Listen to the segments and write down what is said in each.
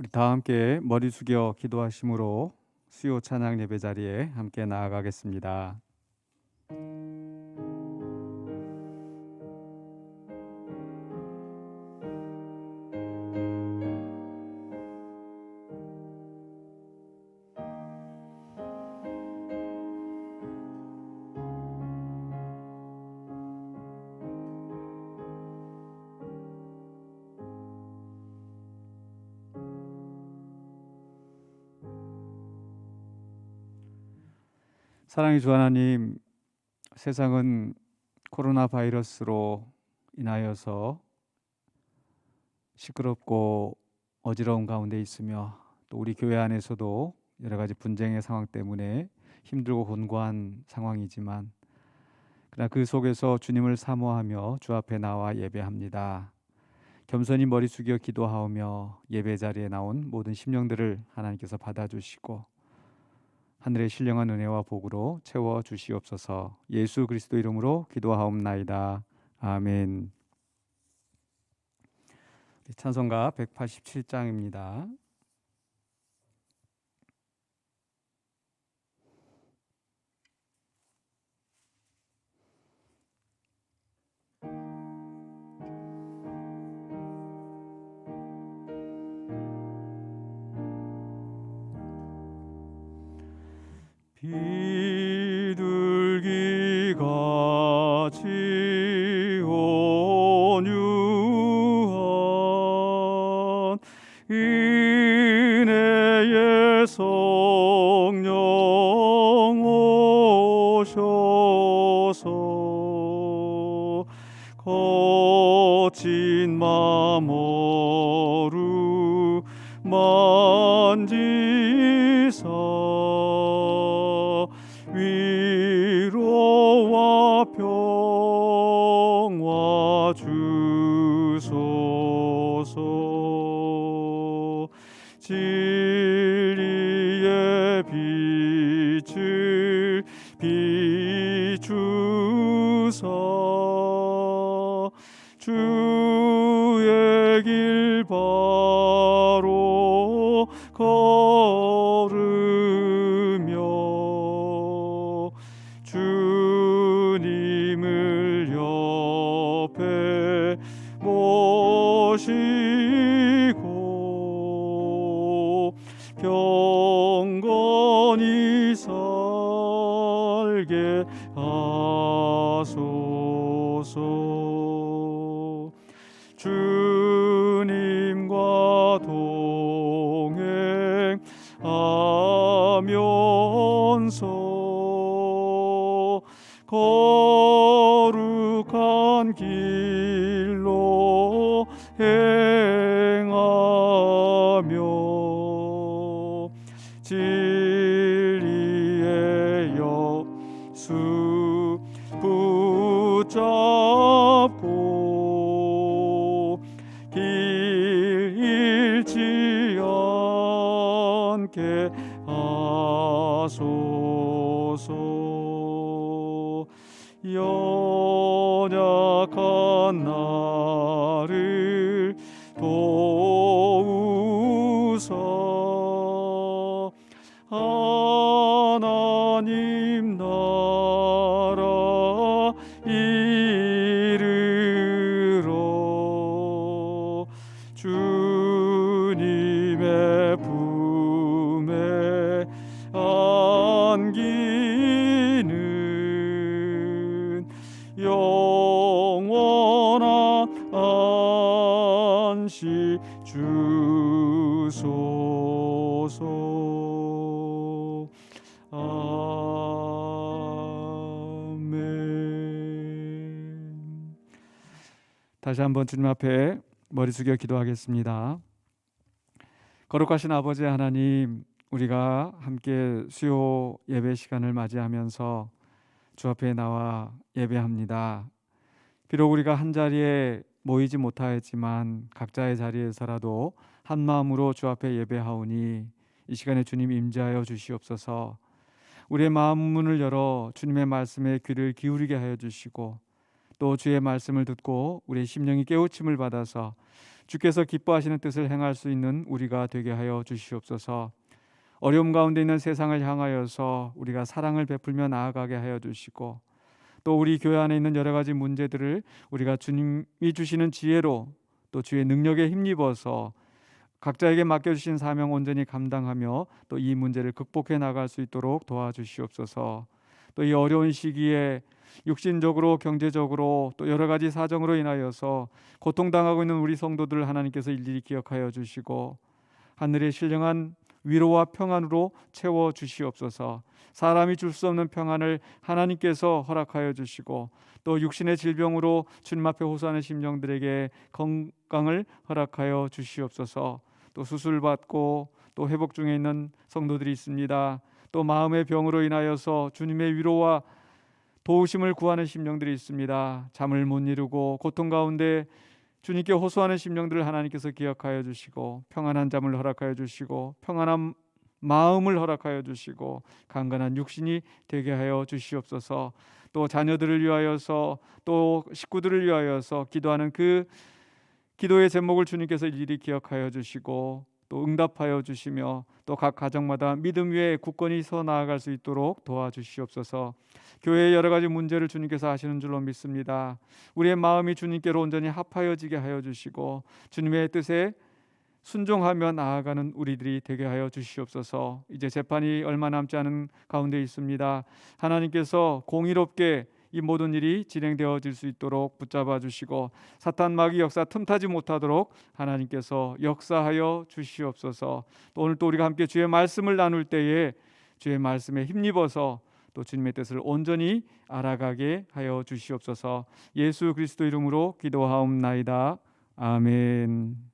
우리 다 함께 머리 숙여 기도하심으로 수요 찬양 예배 자리에 함께 나아가겠습니다. 사랑의 주 하나님, 세상은 코로나 바이러스로 인하여서 시끄럽고 어지러운 가운데 있으며, 또 우리 교회 안에서도 여러 가지 분쟁의 상황 때문에 힘들고 곤고한 상황이지만, 그러나 그 속에서 주님을 사모하며 주 앞에 나와 예배합니다. 겸손히 머리 숙여 기도하오며 예배 자리에 나온 모든 심령들을 하나님께서 받아주시고 하늘의 신령한 은혜와 복으로 채워 주시옵소서. 예수 그리스도 이름으로 기도하옵나이다. 아멘. 찬송가 187장입니다. 비둘기같이 온유한 은혜의 성령 오셔서 거친 맘 어루만지사 위로와 평화 주소서. 진리의 빛을 비추사 주의 길 바로 걸으며 주님을 옆에 모시고 경건히 살게 하소서. 주님과 동행하면서 거룩한 길로 행하며 진리의 여수 붙잡고 길 잃지 않게 하소서. 연약한 나를 도우사 하나님 나라 이르러 주님의 품에 안기는 영원한 안식 주소서. 아멘. 다시 한번 주님 앞에 머리 숙여 기도하겠습니다. 거룩하신 아버지 하나님, 우리가 함께 수요 예배 시간을 맞이하면서 주 앞에 나와 예배합니다. 비록 우리가 한 자리에 모이지 못하였지만 각자의 자리에서라도 한 마음으로 주 앞에 예배하오니 이 시간에 주님 임재하여 주시옵소서. 우리의 마음 문을 열어 주님의 말씀에 귀를 기울이게 하여 주시고 또 주의 말씀을 듣고 우리의 심령이 깨우침을 받아서 주께서 기뻐하시는 뜻을 행할 수 있는 우리가 되게 하여 주시옵소서. 어려움 가운데 있는 세상을 향하여서 우리가 사랑을 베풀며 나아가게 하여 주시고, 또 우리 교회 안에 있는 여러 가지 문제들을 우리가 주님이 주시는 지혜로 또 주의 능력에 힘입어서 각자에게 맡겨주신 사명 온전히 감당하며 또 이 문제를 극복해 나갈 수 있도록 도와주시옵소서. 또 이 어려운 시기에 육신적으로 경제적으로 또 여러 가지 사정으로 인하여서 고통당하고 있는 우리 성도들 하나님께서 일일이 기억하여 주시고 하늘의 신령한 위로와 평안으로 채워 주시옵소서. 사람이 줄 수 없는 평안을 하나님께서 허락하여 주시고 또 육신의 질병으로 주님 앞에 호소하는 심령들에게 건강을 허락하여 주시옵소서. 또 수술받고 또 회복 중에 있는 성도들이 있습니다. 또 마음의 병으로 인하여서 주님의 위로와 도우심을 구하는 심령들이 있습니다. 잠을 못 이루고 고통 가운데 주님께 호소하는 심령들을 하나님께서 기억하여 주시고 평안한 잠을 허락하여 주시고 평안한 마음을 허락하여 주시고 강건한 육신이 되게 하여 주시옵소서. 또 자녀들을 위하여서 또 식구들을 위하여서 기도하는 그 기도의 제목을 주님께서 일일이 기억하여 주시고 또 응답하여 주시며 또 각 가정마다 믿음 위에 굳건히 서 나아갈 수 있도록 도와주시옵소서. 교회의 여러 가지 문제를 주님께서 아시는 줄로 믿습니다. 우리의 마음이 주님께로 온전히 합하여지게 하여 주시고 주님의 뜻에 순종하며 나아가는 우리들이 되게 하여 주시옵소서. 이제 재판이 얼마 남지 않은 가운데 있습니다. 하나님께서 공의롭게 이 모든 일이 진행되어질 수 있도록 붙잡아 주시고 사탄 마귀 역사 틈타지 못하도록 하나님께서 역사하여 주시옵소서. 또 오늘 또 우리가 함께 주의 말씀을 나눌 때에 주의 말씀에 힘입어서 또 주님의 뜻을 온전히 알아가게 하여 주시옵소서. 예수 그리스도 이름으로 기도하옵나이다. 아멘.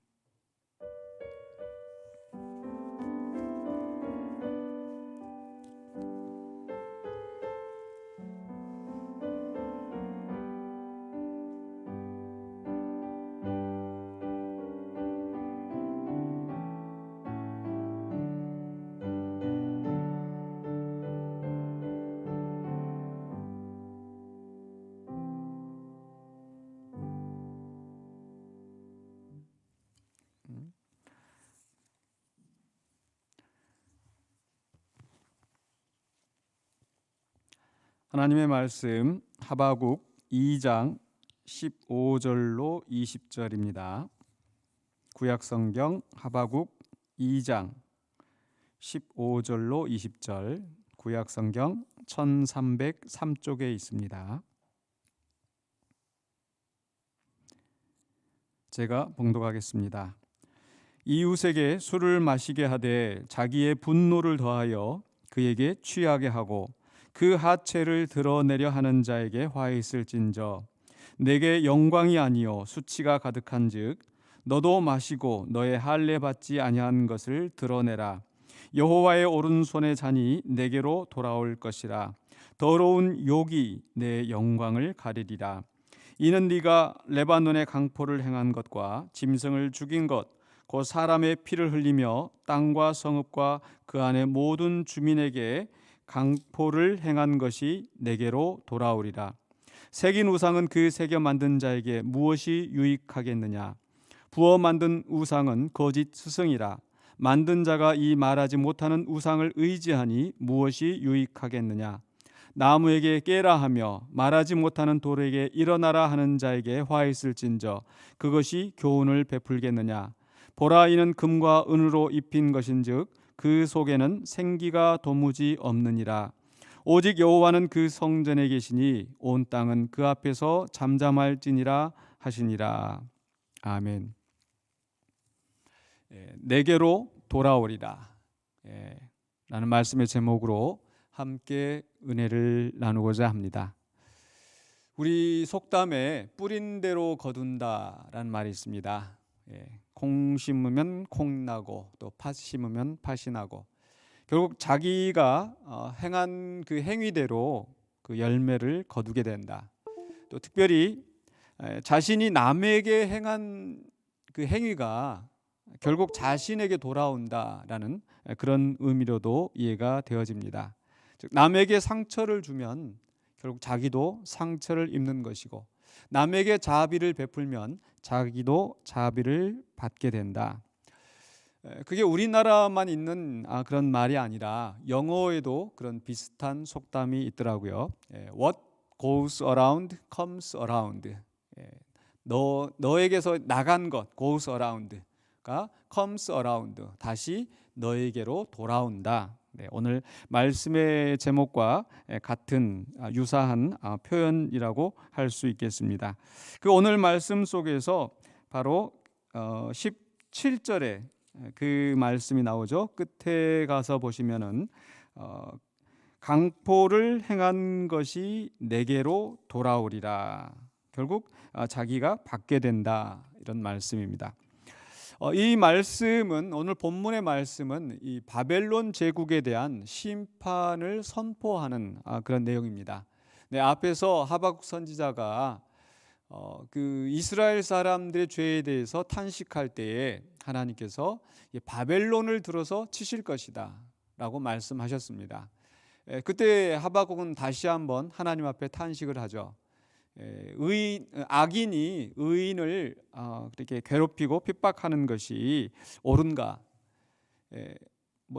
하나님의 말씀 하바국 2장 15절로 20절입니다. 구약성경 하바국 2장 15절로 20절, 구약성경 1303쪽에 있습니다. 제가 봉독하겠습니다. 이웃에게 술을 마시게 하되 자기의 분노를 더하여 그에게 취하게 하고 그 하체를 드러내려 하는 자에게 화 있을진저 내게 영광이 아니요 수치가 가득한즉 너도 마시고 너의 할례 받지 아니한 것을 드러내라. 여호와의 오른손의 잔이 내게로 돌아올 것이라. 더러운 욕이 내 영광을 가리리라. 이는 네가 레바논의 강포를 행한 것과 짐승을 죽인 것 곧 사람의 피를 흘리며 땅과 성읍과 그 안의 모든 주민에게 강포를 행한 것이 내게로 돌아오리라. 새긴 우상은 그 새겨 만든 자에게 무엇이 유익하겠느냐? 부어 만든 우상은 거짓 스승이라. 만든 자가 이 말하지 못하는 우상을 의지하니 무엇이 유익하겠느냐? 나무에게 깨라 하며 말하지 못하는 돌에게 일어나라 하는 자에게 화 있을진저 그것이 교훈을 베풀겠느냐? 보라, 이는 금과 은으로 입힌 것인즉 그 속에는 생기가 도무지 없느니라. 오직 여호와는 그 성전에 계시니 온 땅은 그 앞에서 잠잠할지니라 하시니라. 아멘. 내게로 돌아오리라 라는 말씀의 제목으로 함께 은혜를 나누고자 합니다. 우리 속담에 뿌린 대로 거둔다라는 말이 있습니다. 콩 심으면 콩 나고 또 팥 심으면 팥이 나고 결국 자기가 행한 그 행위대로 그 열매를 거두게 된다. 또 특별히 자신이 남에게 행한 그 행위가 결국 자신에게 돌아온다라는 그런 의미로도 이해가 되어집니다. 즉 남에게 상처를 주면 결국 자기도 상처를 입는 것이고 남에게 자비를 베풀면 자기도 자비를 받게 된다. 그게 우리나라만 있는 그런 말이 아니라 영어에도 그런 비슷한 속담이 있더라고요. What goes around comes around. 너에게서 나간 것 goes around가 comes around, 다시 너에게로 돌아온다. 오늘 말씀의 제목과 같은 유사한 표현이라고 할 수 있겠습니다. 그 오늘 말씀 속에서 바로 17절에 그 말씀이 나오죠. 끝에 가서 보시면은 강포를 행한 것이 내게로 돌아오리라. 결국 자기가 받게 된다, 이런 말씀입니다. 이 말씀은, 오늘 본문의 말씀은 이 바벨론 제국에 대한 심판을 선포하는 그런 내용입니다. 앞에서 하박국 선지자가 그 이스라엘 사람들의 죄에 대해서 탄식할 때에 하나님께서 바벨론을 들어서 치실 것이다 라고 말씀하셨습니다. 그때 하박국은 다시 한번 하나님 앞에 탄식을 하죠. 악인이 의인을 그렇게 괴롭히고 핍박하는 것이 옳은가?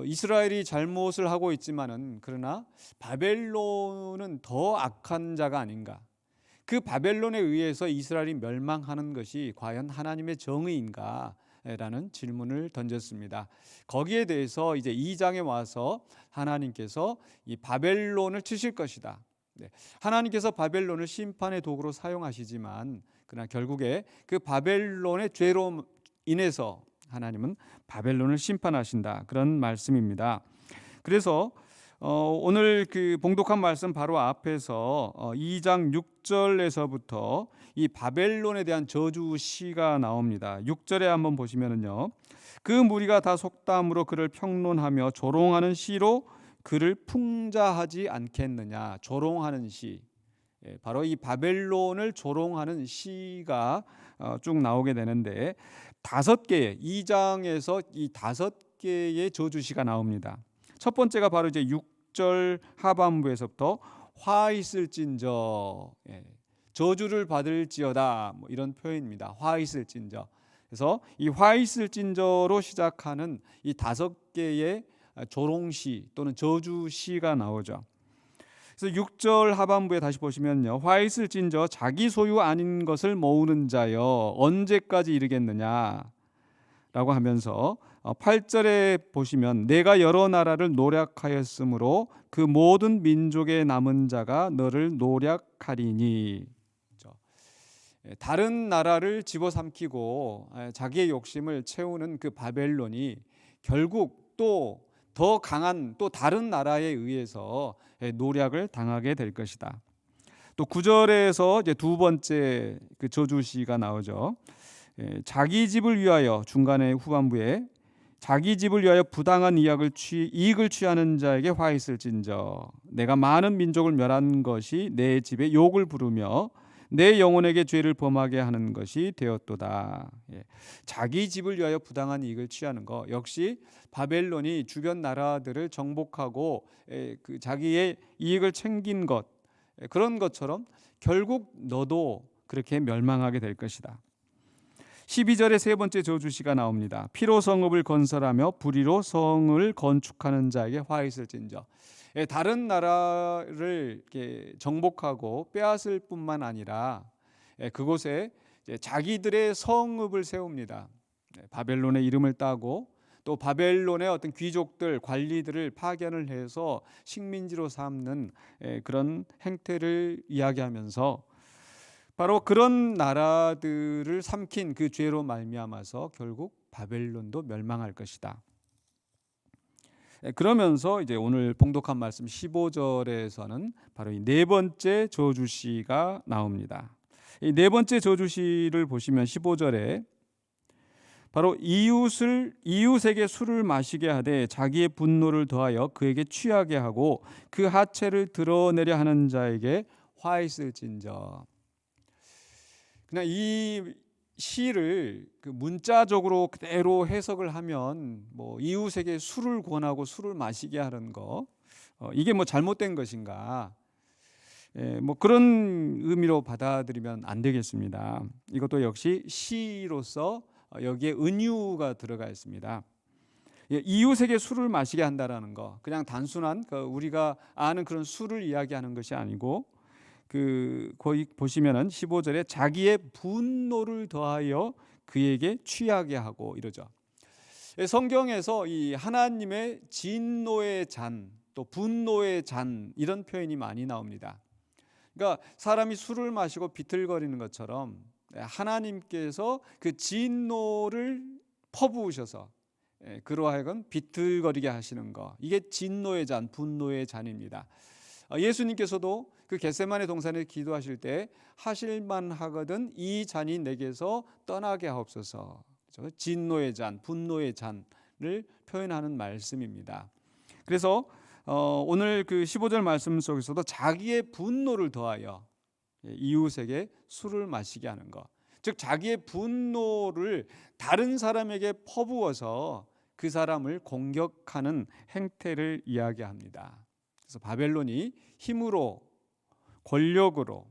이스라엘이 잘못을 하고 있지만은, 그러나 바벨론은 더 악한 자가 아닌가? 그 바벨론에 의해서 이스라엘이 멸망하는 것이 과연 하나님의 정의인가? 라는 질문을 던졌습니다. 거기에 대해서 이제 2장에 와서 하나님께서 이 바벨론을 치실 것이다. 하나님께서 바벨론을 심판의 도구로 사용하시지만, 그러나 결국에 그 바벨론의 죄로 인해서 하나님은 바벨론을 심판하신다, 그런 말씀입니다. 그래서 오늘 그 봉독한 말씀 바로 앞에서 2장 6절에서부터 이 바벨론에 대한 저주 시가 나옵니다. 6절에 한번 보시면은요, 그 무리가 다 속담으로 그를 평론하며 조롱하는 시로 그를 풍자하지 않겠느냐. 조롱하는 시, 바로 이 바벨론을 조롱하는 시가 쭉 나오게 되는데, 5개의 2장에서 이 5개의 저주시가 나옵니다. 첫 번째가 바로 이제 6절 하반부에서부터 화 있을진저, 저주를 받을지어다, 이런 표현입니다. 화 있을진저. 그래서 이 화 있을진저로 시작하는 이 5개의 조롱시 또는 저주시가 나오죠. 그래서 6절 하반부에 다시 보시면요, 화 있을진저 자기 소유 아닌 것을 모으는 자여 언제까지 이르겠느냐 라고 하면서 8절에 보시면 내가 여러 나라를 노략하였으므로 그 모든 민족의 남은 자가 너를 노략하리니. 다른 나라를 집어삼키고 자기의 욕심을 채우는 그 바벨론이 결국 또 더 강한 또 다른 나라에 의해서 노략을 당하게 될 것이다. 또 9절에서 이제 두 번째 그 저주시가 나오죠. 자기 집을 위하여, 중간에 후반부에 자기 집을 위하여 부당한 이익을 취하는 자에게 화 있을진저 내가 많은 민족을 멸한 것이 내 집에 욕을 부르며 내 영혼에게 죄를 범하게 하는 것이 되었도다. 자기 집을 위하여 부당한 이익을 취하는 것, 역시 바벨론이 주변 나라들을 정복하고 그 자기의 이익을 챙긴 것, 그런 것처럼 결국 너도 그렇게 멸망하게 될 것이다. 12절에 세 번째 저주시가 나옵니다. 피로 성읍을 건설하며 불의로 성을 건축하는 자에게 화 있을진저. 다른 나라를 이렇게 정복하고 빼앗을 뿐만 아니라 그곳에 자기들의 성읍을 세웁니다. 바벨론의 이름을 따고 또 바벨론의 어떤 귀족들, 관리들을 파견을 해서 식민지로 삼는 그런 행태를 이야기하면서 바로 그런 나라들을 삼킨 그 죄로 말미암아서 결국 바벨론도 멸망할 것이다. 그러면서 이제 오늘 봉독한 말씀 15절에서는 바로 이 네 번째 저주시가 나옵니다. 이 네 번째 저주시를 보시면 15절에 바로 이웃에게 술을 마시게 하되 자기의 분노를 더하여 그에게 취하게 하고 그 하체를 드러내려 하는 자에게 화 있을진저. 그냥 이 시를 그 문자적으로 그대로 해석을 하면 이웃에게 술을 권하고 술을 마시게 하는 거, 이게 잘못된 것인가? 뭐 그런 의미로 받아들이면 안 되겠습니다. 이것도 역시 시로서 여기에 은유가 들어가 있습니다. 이웃에게 술을 마시게 한다라는 거, 그냥 단순한 우리가 아는 그런 술을 이야기하는 것이 아니고, 거기 보시면은 15절에 자기의 분노를 더하여 그에게 취하게 하고 이러죠. 성경에서 이 하나님의 진노의 잔, 또 분노의 잔, 이런 표현이 많이 나옵니다. 그러니까 사람이 술을 마시고 비틀거리는 것처럼 하나님께서 그 진노를 퍼부으셔서 그로 하여금 비틀거리게 하시는 거, 이게 진노의 잔, 분노의 잔입니다. 예수님께서도 그 겟세마네 동산에 기도하실 때 하실만 하거든 이 잔이 내게서 떠나게 하옵소서. 진노의 잔, 분노의 잔을 표현하는 말씀입니다. 그래서 오늘 그 15절 말씀 속에서도 자기의 분노를 더하여 이웃에게 술을 마시게 하는 것, 즉 자기의 분노를 다른 사람에게 퍼부어서 그 사람을 공격하는 행태를 이야기합니다. 그래서 바벨론이 힘으로, 권력으로,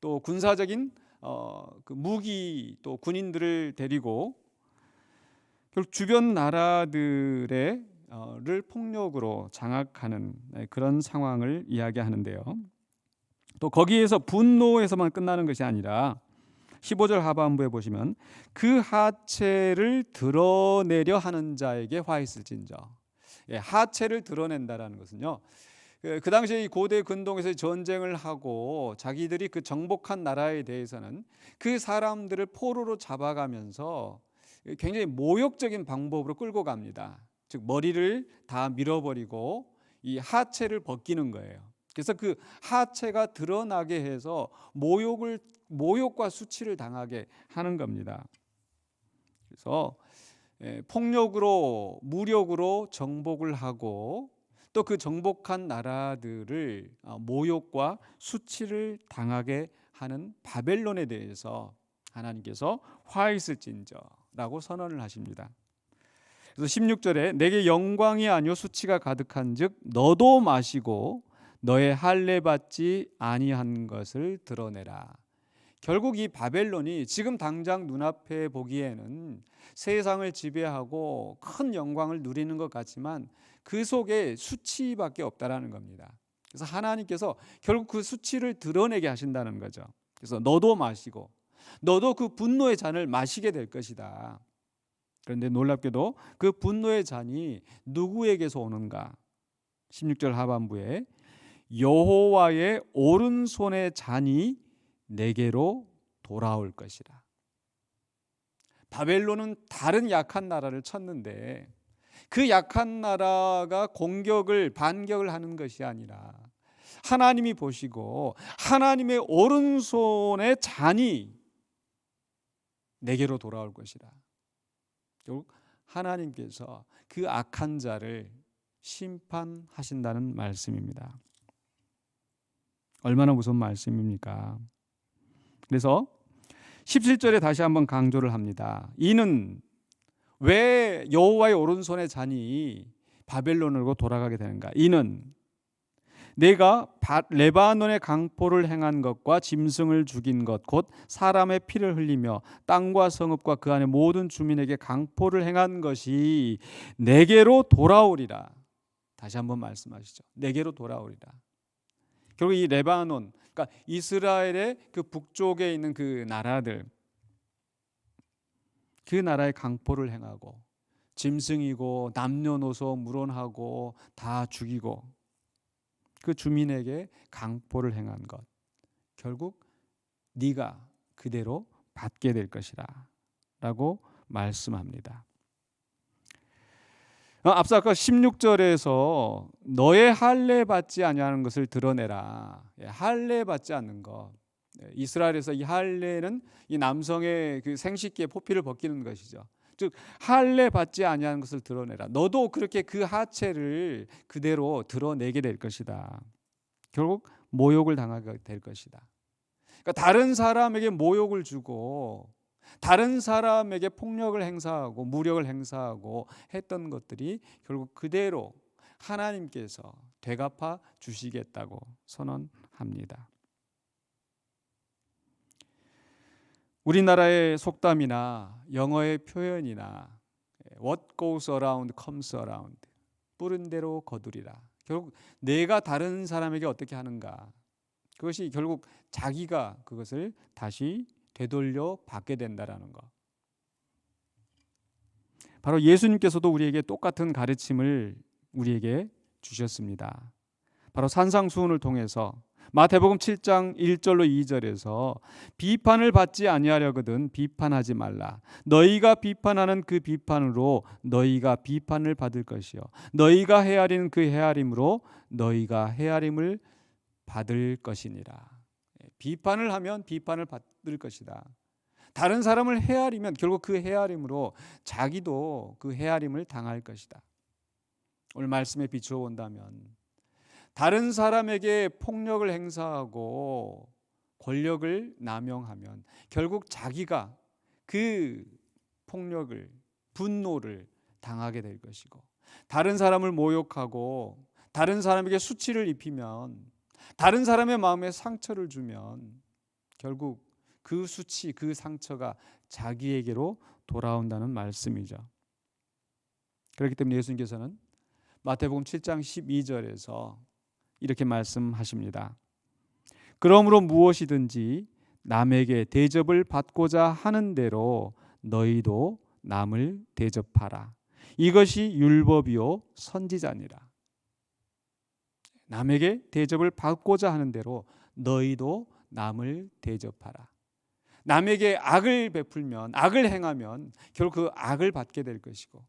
또 군사적인 그 무기, 또 군인들을 데리고 결국 주변 나라들의 를 폭력으로 장악하는 그런 상황을 이야기하는데요. 또 거기에서 분노에서만 끝나는 것이 아니라 15절 하반부에 보시면 그 하체를 드러내려 하는 자에게 화 있을진저. 하체를 드러낸다라는 것은요, 그 당시에 이 고대 근동에서 전쟁을 하고 자기들이 그 정복한 나라에 대해서는 그 사람들을 포로로 잡아가면서 굉장히 모욕적인 방법으로 끌고 갑니다. 즉 머리를 다 밀어버리고 이 하체를 벗기는 거예요. 그래서 그 하체가 드러나게 해서 모욕과 수치를 당하게 하는 겁니다. 그래서 폭력으로, 무력으로 정복을 하고 또 그 정복한 나라들을 모욕과 수치를 당하게 하는 바벨론에 대해서 하나님께서 화 있을진저라고 선언을 하십니다. 그래서 16절에 내게 영광이 아니요 수치가 가득한즉 너도 마시고 너의 할례 받지 아니한 것을 드러내라. 결국 이 바벨론이 지금 당장 눈앞에 보기에는 세상을 지배하고 큰 영광을 누리는 것 같지만 그 속에 수치밖에 없다라는 겁니다. 그래서 하나님께서 결국 그 수치를 드러내게 하신다는 거죠. 그래서 너도 마시고 너도 그 분노의 잔을 마시게 될 것이다. 그런데 놀랍게도 그 분노의 잔이 누구에게서 오는가? 16절 하반부에 여호와의 오른손의 잔이 내게로 돌아올 것이라. 바벨론은 다른 약한 나라를 쳤는데 그 약한 나라가 반격을 하는 것이 아니라 하나님이 보시고 하나님의 오른손의 잔이 내게로 돌아올 것이라. 결국 하나님께서 그 악한 자를 심판하신다는 말씀입니다. 얼마나 무서운 말씀입니까? 그래서 17절에 다시 한번 강조를 합니다. 이는 왜 여호와의 오른손의 잔이 바벨론으로 돌아가게 되는가? 이는 내가 레바논의 강포를 행한 것과 짐승을 죽인 것 곧 사람의 피를 흘리며 땅과 성읍과 그 안에 모든 주민에게 강포를 행한 것이 내게로 돌아오리라. 다시 한번 말씀하시죠. 내게로 돌아오리라. 결국 이 레바논, 그러니까 이스라엘의 그 북쪽에 있는 그 나라들, 그 나라에 강포를 행하고 짐승이고 남녀노소 물혼하고 다 죽이고 그 주민에게 강포를 행한 것, 결국 네가 그대로 받게 될 것이라 라고 말씀합니다. 앞서 아까 16절에서 너의 할례 받지 아니하는 것을 드러내라. 할례 받지 않는 것. 이스라엘에서 이 할례는 이 남성의 그 생식기의 포피를 벗기는 것이죠. 즉 할례 받지 아니하는 것을 드러내라. 너도 그렇게 그 하체를 그대로 드러내게 될 것이다. 결국 모욕을 당하게 될 것이다. 그러니까 다른 사람에게 모욕을 주고 다른 사람에게 폭력을 행사하고 무력을 행사하고 했던 것들이 결국 그대로 하나님께서 되갚아 주시겠다고 선언합니다. 우리나라의 속담이나 영어의 표현이나 What goes around comes around. 뿌른 대로 거두리라. 결국 내가 다른 사람에게 어떻게 하는가, 그것이 결국 자기가 그것을 다시 되돌려 받게 된다라는 것. 바로 예수님께서도 우리에게 똑같은 가르침을 우리에게 주셨습니다. 바로 산상수훈을 통해서 마태복음 7장 1절로 2절에서 비판을 받지 아니하려거든 비판하지 말라. 너희가 비판하는 그 비판으로 너희가 비판을 받을 것이요 너희가 헤아리는 그 헤아림으로 너희가 헤아림을 받을 것이니라. 비판을 하면 비판을 받을 것이다. 다른 사람을 헤아리면 결국 그 헤아림으로 자기도 그 헤아림을 당할 것이다. 오늘 말씀에 비추어 본다면 다른 사람에게 폭력을 행사하고 권력을 남용하면 결국 자기가 그 폭력을, 분노를 당하게 될 것이고, 다른 사람을 모욕하고 다른 사람에게 수치를 입히면, 다른 사람의 마음에 상처를 주면 결국 그 수치, 그 상처가 자기에게로 돌아온다는 말씀이죠. 그렇기 때문에 예수님께서는 마태복음 7장 12절에서 이렇게 말씀하십니다. 그러므로 무엇이든지 남에게 대접을 받고자 하는 대로 너희도 남을 대접하라. 이것이 율법이요 선지자니라. 남에게 대접을 받고자 하는 대로 너희도 남을 대접하라. 남에게 악을 베풀면, 악을 행하면 결국 그 악을 받게 될 것이고,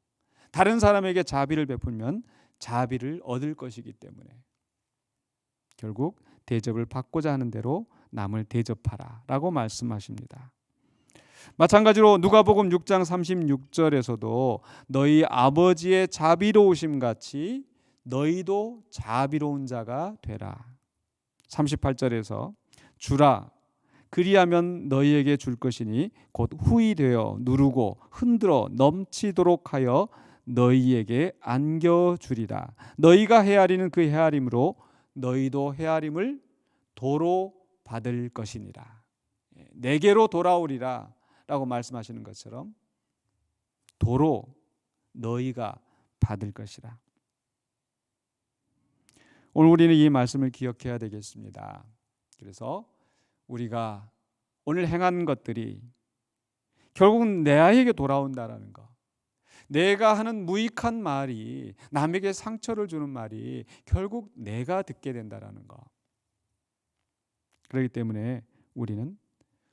다른 사람에게 자비를 베풀면 자비를 얻을 것이기 때문에 결국 대접을 받고자 하는 대로 남을 대접하라 라고 말씀하십니다. 마찬가지로 누가복음 6장 36절에서도 너희 아버지의 자비로우심 같이 너희도 자비로운 자가 되라. 38절에서 주라 그리하면 너희에게 줄 것이니 곧 후히 되어 누르고 흔들어 넘치도록 하여 너희에게 안겨주리라. 너희가 헤아리는 그 헤아림으로 너희도 헤아림을 도로 받을 것이니라. 내게로 돌아오리라 라고 말씀하시는 것처럼 도로 너희가 받을 것이라. 오늘 우리는 이 말씀을 기억해야 되겠습니다. 그래서 우리가 오늘 행한 것들이 결국은 내에게 돌아온다라는 것, 내가 하는 무익한 말이, 남에게 상처를 주는 말이 결국 내가 듣게 된다라는 것. 그렇기 때문에 우리는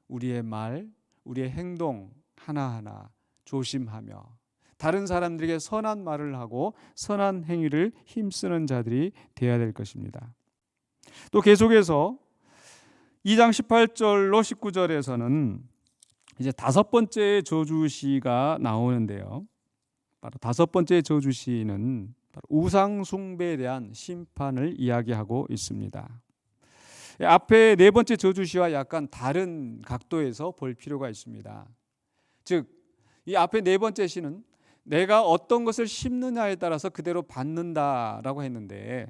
우리의 말, 우리의 행동 하나하나 조심하며 다른 사람들에게 선한 말을 하고 선한 행위를 힘쓰는 자들이 되어야 될 것입니다. 또 계속해서 2장 18절로 19절에서는 이제 다섯 번째 저주시가 나오는데요. 바로 다섯 번째 저주시는 바로 우상 숭배에 대한 심판을 이야기하고 있습니다. 앞에 네 번째 저주시와 약간 다른 각도에서 볼 필요가 있습니다. 즉, 이 앞에 네 번째 시는 내가 어떤 것을 심느냐에 따라서 그대로 받는다라고 했는데,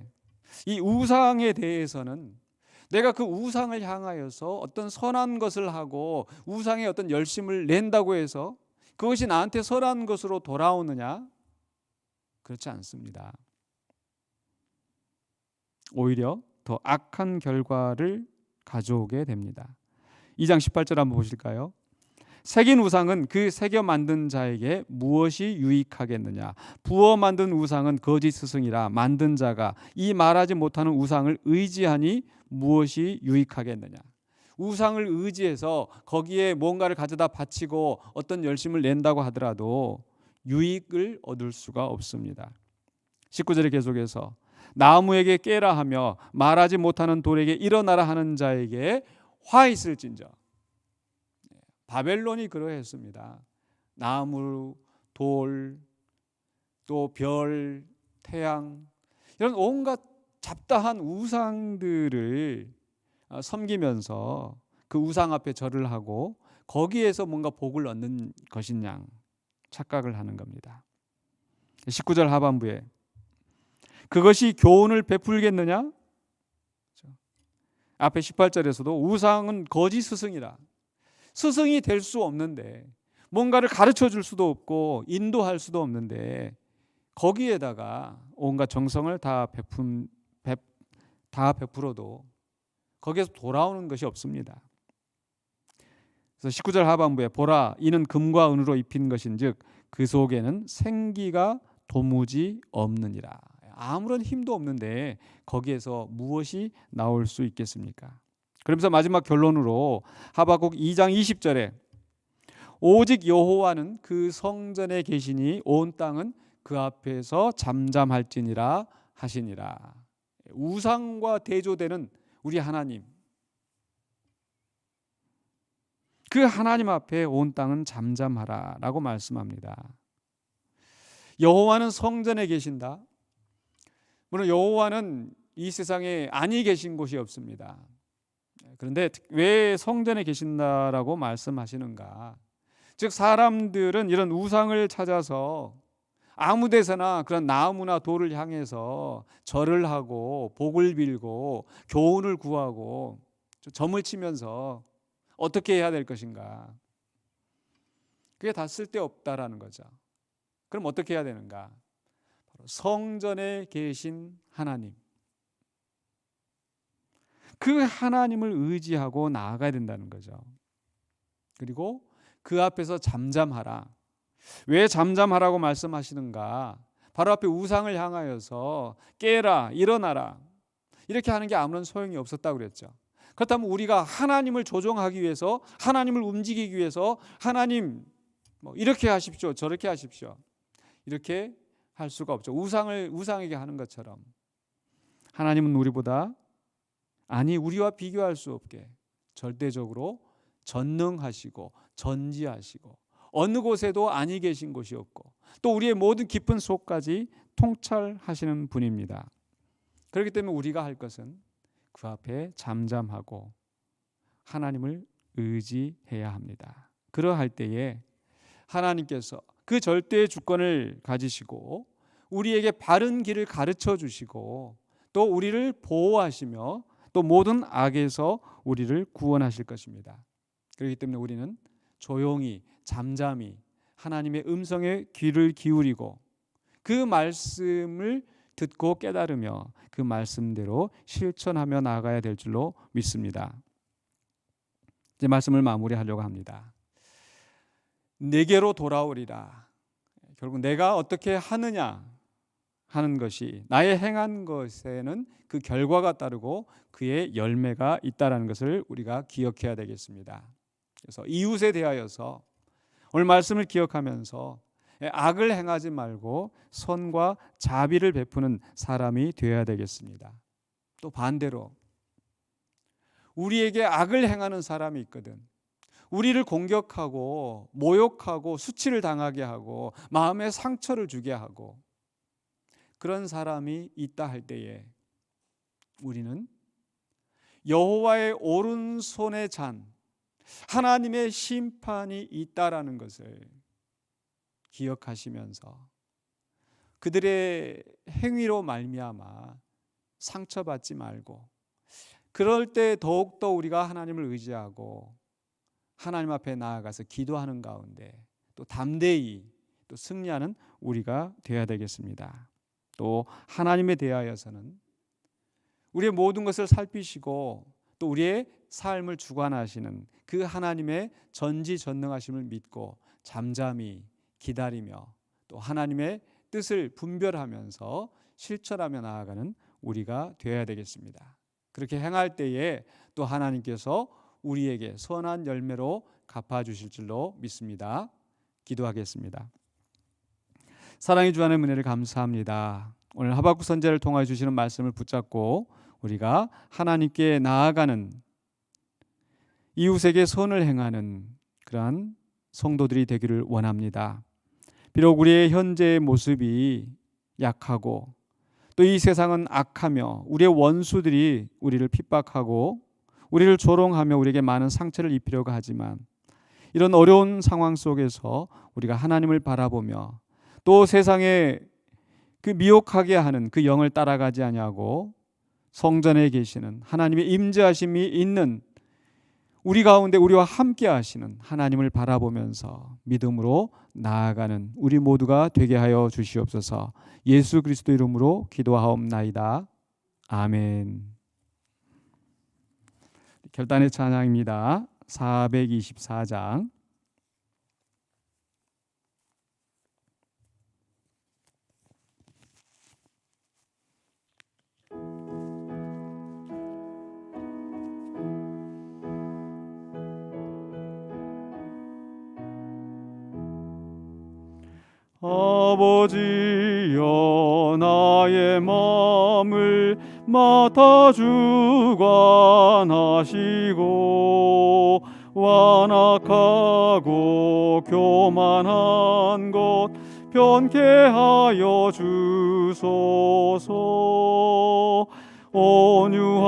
이 우상에 대해서는 내가 그 우상을 향하여서 어떤 선한 것을 하고 우상에 어떤 열심을 낸다고 해서 그것이 나한테 선한 것으로 돌아오느냐? 그렇지 않습니다. 오히려 더 악한 결과를 가져오게 됩니다. 2장 18절 한번 보실까요? 새긴 우상은 그 새겨 만든 자에게 무엇이 유익하겠느냐? 부어 만든 우상은 거짓 스승이라 만든 자가 이 말하지 못하는 우상을 의지하니 무엇이 유익하겠느냐? 우상을 의지해서 거기에 뭔가를 가져다 바치고 어떤 열심을 낸다고 하더라도 유익을 얻을 수가 없습니다. 19절에 계속해서 나무에게 깨라 하며 말하지 못하는 돌에게 일어나라 하는 자에게 화 있을진저. 바벨론이 그러했습니다. 나무, 돌, 또 별, 태양, 이런 온갖 잡다한 우상들을 섬기면서 그 우상 앞에 절을 하고 거기에서 뭔가 복을 얻는 것인 양 착각을 하는 겁니다. 19절 하반부에 그것이 교훈을 베풀겠느냐? 앞에 18절에서도 우상은 거짓 스승이라, 스승이 될 수 없는데, 뭔가를 가르쳐 줄 수도 없고 인도할 수도 없는데, 거기에다가 온갖 정성을 다 베풀어도 거기에서 돌아오는 것이 없습니다. 그래서 19절 하반부에 보라 이는 금과 은으로 입힌 것인즉 그 속에는 생기가 도무지 없느니라. 아무런 힘도 없는데 거기에서 무엇이 나올 수 있겠습니까? 그러면서 마지막 결론으로 하박국 2장 20절에 오직 여호와는 그 성전에 계시니 온 땅은 그 앞에서 잠잠할지니라 하시니라. 우상과 대조되는 우리 하나님, 그 하나님 앞에 온 땅은 잠잠하라 라고 말씀합니다. 여호와는 성전에 계신다. 물론 여호와는 이 세상에 아니 계신 곳이 없습니다. 그런데 왜 성전에 계신다라고 말씀하시는가? 즉 사람들은 이런 우상을 찾아서 아무 데서나 그런 나무나 돌을 향해서 절을 하고 복을 빌고 교훈을 구하고 점을 치면서 어떻게 해야 될 것인가? 그게 다 쓸데없다라는 거죠. 그럼 어떻게 해야 되는가? 바로 성전에 계신 하나님, 그 하나님을 의지하고 나아가야 된다는 거죠. 그리고 그 앞에서 잠잠하라. 왜 잠잠하라고 말씀하시는가? 바로 앞에 우상을 향하여서 깨라, 일어나라 이렇게 하는 게 아무런 소용이 없었다고 그랬죠. 그렇다면 우리가 하나님을 조종하기 위해서, 하나님을 움직이기 위해서 하나님 이렇게 하십시오, 저렇게 하십시오 이렇게 할 수가 없죠. 우상에게 하는 것처럼 하나님은 우리보다, 아니 우리와 비교할 수 없게 절대적으로 전능하시고 전지하시고 어느 곳에도 아니 계신 곳이 없고 또 우리의 모든 깊은 속까지 통찰하시는 분입니다. 그렇기 때문에 우리가 할 것은 그 앞에 잠잠하고 하나님을 의지해야 합니다. 그러할 때에 하나님께서 그 절대의 주권을 가지시고 우리에게 바른 길을 가르쳐 주시고 또 우리를 보호하시며 또 모든 악에서 우리를 구원하실 것입니다. 그렇기 때문에 우리는 조용히 잠잠히 하나님의 음성에 귀를 기울이고 그 말씀을 듣고 깨달으며 그 말씀대로 실천하며 나아가야 될 줄로 믿습니다. 이제 말씀을 마무리하려고 합니다. 내게로 돌아오리라. 결국 내가 어떻게 하느냐 하는 것이, 나의 행한 것에는 그 결과가 따르고 그의 열매가 있다라는 것을 우리가 기억해야 되겠습니다. 그래서 이웃에 대하여서 오늘 말씀을 기억하면서 악을 행하지 말고 선과 자비를 베푸는 사람이 되어야 되겠습니다. 또 반대로 우리에게 악을 행하는 사람이 있거든, 우리를 공격하고 모욕하고 수치를 당하게 하고 마음에 상처를 주게 하고 그런 사람이 있다 할 때에 우리는 여호와의 오른손에 잔 하나님의 심판이 있다라는 것을 기억하시면서 그들의 행위로 말미암아 상처받지 말고, 그럴 때 더욱더 우리가 하나님을 의지하고 하나님 앞에 나아가서 기도하는 가운데 또 담대히 또 승리하는 우리가 되어야 되겠습니다. 또 하나님에 대하여서는 우리의 모든 것을 살피시고 또 우리의 삶을 주관하시는 그 하나님의 전지전능하심을 믿고 잠잠히 기다리며 또 하나님의 뜻을 분별하면서 실천하며 나아가는 우리가 되어야 되겠습니다. 그렇게 행할 때에 또 하나님께서 우리에게 선한 열매로 갚아주실 줄로 믿습니다. 기도하겠습니다. 사랑의 주 하나님 은혜를 감사합니다. 오늘 하박국 선지자를 통하여 주시는 말씀을 붙잡고 우리가 하나님께 나아가는, 이웃에게 선을 행하는 그러한 성도들이 되기를 원합니다. 비록 우리의 현재의 모습이 약하고 또 이 세상은 악하며 우리의 원수들이 우리를 핍박하고 우리를 조롱하며 우리에게 많은 상처를 입히려고 하지만 이런 어려운 상황 속에서 우리가 하나님을 바라보며 또 세상에 그 미혹하게 하는 그 영을 따라가지 아니하고 성전에 계시는 하나님의 임재하심이 있는 우리 가운데 우리와 함께 하시는 하나님을 바라보면서 믿음으로 나아가는 우리 모두가 되게 하여 주시옵소서. 예수 그리스도 이름으로 기도하옵나이다. 아멘. 결단의 찬양입니다. 424장. 아버지여 나의 맘을 맡아 주관하시고 완악하고 교만한 것 변케 하여 주소서. 온유하고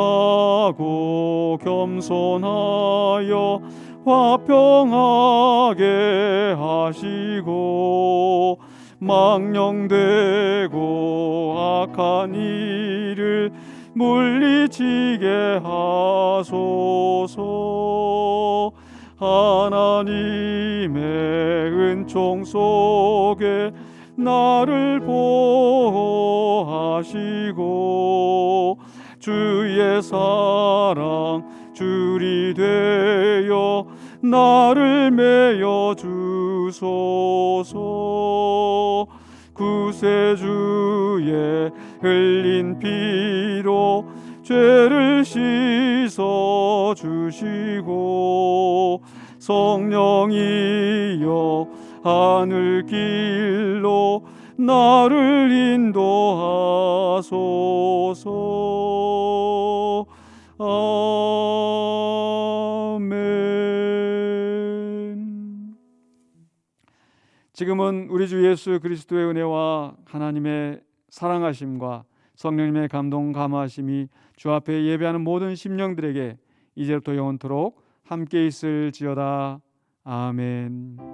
겸손하여 화평하게 하시고 망령되고 악한 일을 물리치게 하소서. 하나님의 은총 속에 나를 보호하시고 주의 사랑 줄이 되어 나를 메어 주소서. 구세주의 흘린 피로 죄를 씻어 주시고 성령이여 하늘 길로 나를 인도하소서. 아멘. 지금은 우리 주 예수 그리스도의 은혜와 하나님의 사랑하심과 성령님의 감동 감화하심이 주 앞에 예배하는 모든 심령들에게 이제부터 영원토록 함께 있을지어다. 아멘.